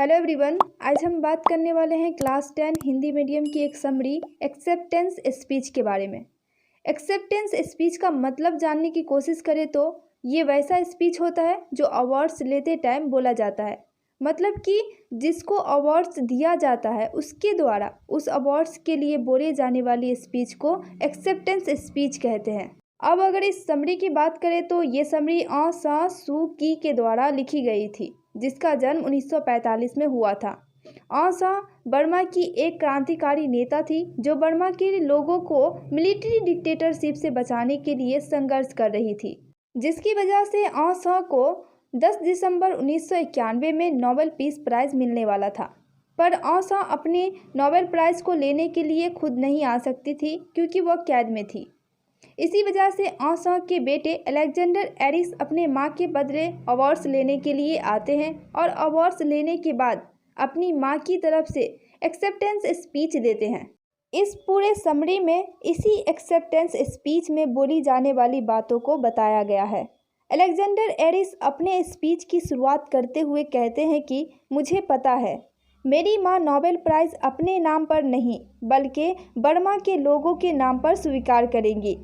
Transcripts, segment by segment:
Hello everyone, आज हम बात करने वाले हैं क्लास 10 हिंदी मीडियम की एक समरी एक्सेप्टेंस स्पीच के बारे में। एक्सेप्टेंस स्पीच का मतलब जानने की कोशिश करें तो ये वैसा स्पीच होता है जो अवार्ड्स लेते टाइम बोला जाता है। मतलब कि जिसको अवार्ड्स दिया जाता है उसके द्वारा उस अवार्ड्स के लिए बोले जाने वाली स्पीच को एक्सेप्टेंस स्पीच कहते हैं। अब अगर इस समरी की बात करें तो ये समरी ऑ सा सू की के द्वारा लिखी गई थी, जिसका जन्म 1945 में हुआ था। ऑ सा बर्मा की एक क्रांतिकारी नेता थी जो बर्मा के लोगों को मिलिट्री डिक्टेटरशिप से बचाने के लिए संघर्ष कर रही थी, जिसकी वजह से ऑ सा को 10 दिसंबर 1991 में नोबेल पीस प्राइज़ मिलने वाला था। पर ऑ सा अपने नोबेल प्राइज़ को लेने के लिए खुद नहीं आ सकती थी क्योंकि वह कैद में थी। इसी वजह से ऑ सा के बेटे अलेक्जेंडर एरिस अपने मां के बदले अवार्ड्स लेने के लिए आते हैं और अवार्ड्स लेने के बाद अपनी मां की तरफ से एक्सेप्टेंस स्पीच देते हैं। इस पूरे समरी में इसी एक्सेप्टेंस स्पीच में बोली जाने वाली बातों को बताया गया है। अलेक्जेंडर एरिस अपने स्पीच की शुरुआत करते हुए कहते हैं कि मुझे पता है मेरी मां नोबेल प्राइज़ अपने नाम पर नहीं बल्कि बर्मा के लोगों के नाम पर स्वीकार करेंगी।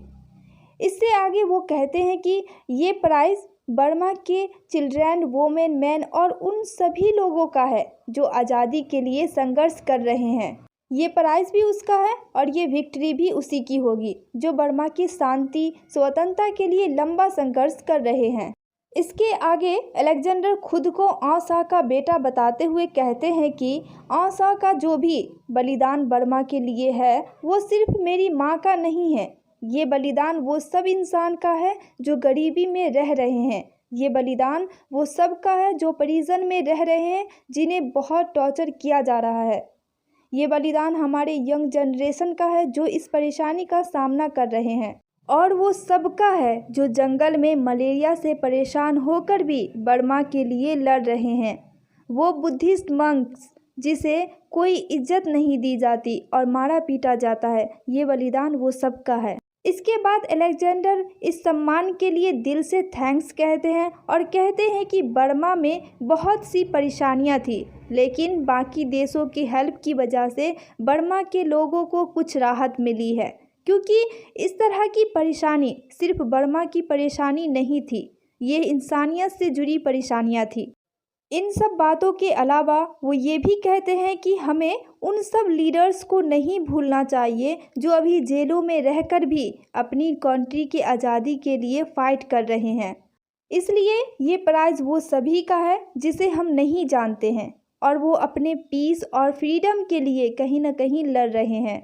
इससे आगे वो कहते हैं कि ये प्राइज़ बर्मा के चिल्ड्रन, वोमेन, मैन और उन सभी लोगों का है जो आज़ादी के लिए संघर्ष कर रहे हैं। ये प्राइज़ भी उसका है और ये विक्ट्री भी उसी की होगी जो बर्मा की शांति, स्वतंत्रता के लिए लंबा संघर्ष कर रहे हैं। इसके आगे अलेक्जेंडर खुद को ऑ सा का बेटा बताते हुए कहते हैं कि ऑ सा का जो भी बलिदान बर्मा के लिए है वो सिर्फ मेरी माँ का नहीं है, ये बलिदान वो सब इंसान का है जो गरीबी में रह रहे हैं। ये बलिदान वो सब का है जो प्रिजन में रह रहे हैं, जिन्हें बहुत टॉर्चर किया जा रहा है। ये बलिदान हमारे यंग जनरेशन का है जो इस परेशानी का सामना कर रहे हैं, और वो सबका है जो जंगल में मलेरिया से परेशान होकर भी बर्मा के लिए लड़ रहे हैं। वो बुद्धिस्ट मंक्स जिसे कोई इज्जत नहीं दी जाती और मारा पीटा जाता है, ये बलिदान वो सबका है। इसके बाद अलेक्जेंडर इस सम्मान के लिए दिल से थैंक्स कहते हैं और कहते हैं कि बर्मा में बहुत सी परेशानियां थी, लेकिन बाकी देशों की हेल्प की वजह से बर्मा के लोगों को कुछ राहत मिली है, क्योंकि इस तरह की परेशानी सिर्फ बर्मा की परेशानी नहीं थी, ये इंसानियत से जुड़ी परेशानियां थी। इन सब बातों के अलावा वो ये भी कहते हैं कि हमें उन सब लीडर्स को नहीं भूलना चाहिए जो अभी जेलों में रहकर भी अपनी कंट्री की आज़ादी के लिए फ़ाइट कर रहे हैं। इसलिए ये प्राइज़ वो सभी का है जिसे हम नहीं जानते हैं और वो अपने पीस और फ्रीडम के लिए कहीं ना कहीं लड़ रहे हैं।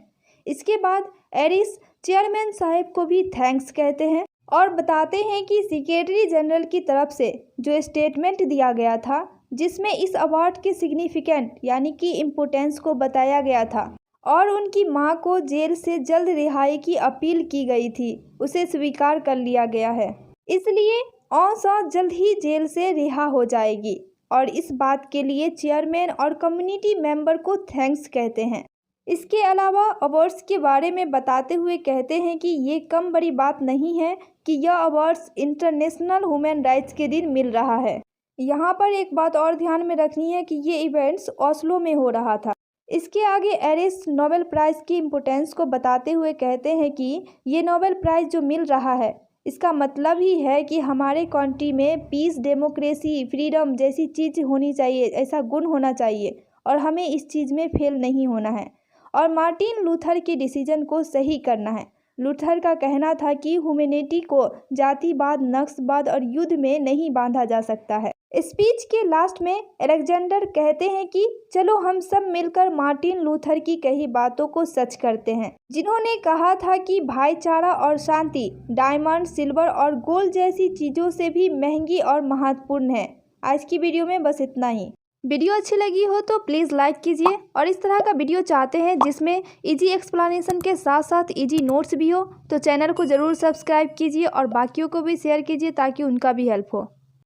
इसके बाद एरिस चेयरमैन साहब को भी थैंक्स कहते हैं और बताते हैं कि सेक्रेटरी जनरल की तरफ से जो स्टेटमेंट दिया गया था जिसमें इस अवार्ड के सिग्निफिकेंट यानी कि इम्पोर्टेंस को बताया गया था और उनकी मां को जेल से जल्द रिहाई की अपील की गई थी, उसे स्वीकार कर लिया गया है। इसलिए ऑ सा जल्द ही जेल से रिहा हो जाएगी और इस बात के लिए चेयरमैन और कम्युनिटी मेंबर को थैंक्स कहते हैं। इसके अलावा अवार्ड्स के बारे में बताते हुए कहते हैं कि ये कम बड़ी बात नहीं है कि यह अवार्ड्स इंटरनेशनल ह्यूमन राइट्स के दिन मिल रहा है। यहाँ पर एक बात और ध्यान में रखनी है कि ये इवेंट्स ओस्लो में हो रहा था। इसके आगे एरिस नोबेल प्राइज़ की इम्पोर्टेंस को बताते हुए कहते हैं कि ये नोबेल प्राइज़ जो मिल रहा है इसका मतलब ही है कि हमारे कंट्री में पीस, डेमोक्रेसी, फ्रीडम जैसी चीज़ होनी चाहिए, ऐसा गुण होना चाहिए और हमें इस चीज़ में फेल नहीं होना है और मार्टिन लूथर के डिसीजन को सही करना है। लूथर का कहना था कि ह्यूमैनिटी को जातिवाद, नस्लवाद और युद्ध में नहीं बांधा जा सकता है। स्पीच के लास्ट में अलेक्जेंडर कहते हैं कि चलो हम सब मिलकर मार्टिन लूथर की कही बातों को सच करते हैं, जिन्होंने कहा था कि भाईचारा और शांति डायमंड, सिल्वर और गोल्ड जैसी चीज़ों से भी महंगी और महत्वपूर्ण है। आज की वीडियो में बस इतना ही। वीडियो अच्छी लगी हो तो प्लीज़ लाइक कीजिए और इस तरह का वीडियो चाहते हैं जिसमें इजी एक्सप्लेनेशन के साथ साथ इजी नोट्स भी हो तो चैनल को ज़रूर सब्सक्राइब कीजिए और बाकियों को भी शेयर कीजिए ताकि उनका भी हेल्प हो।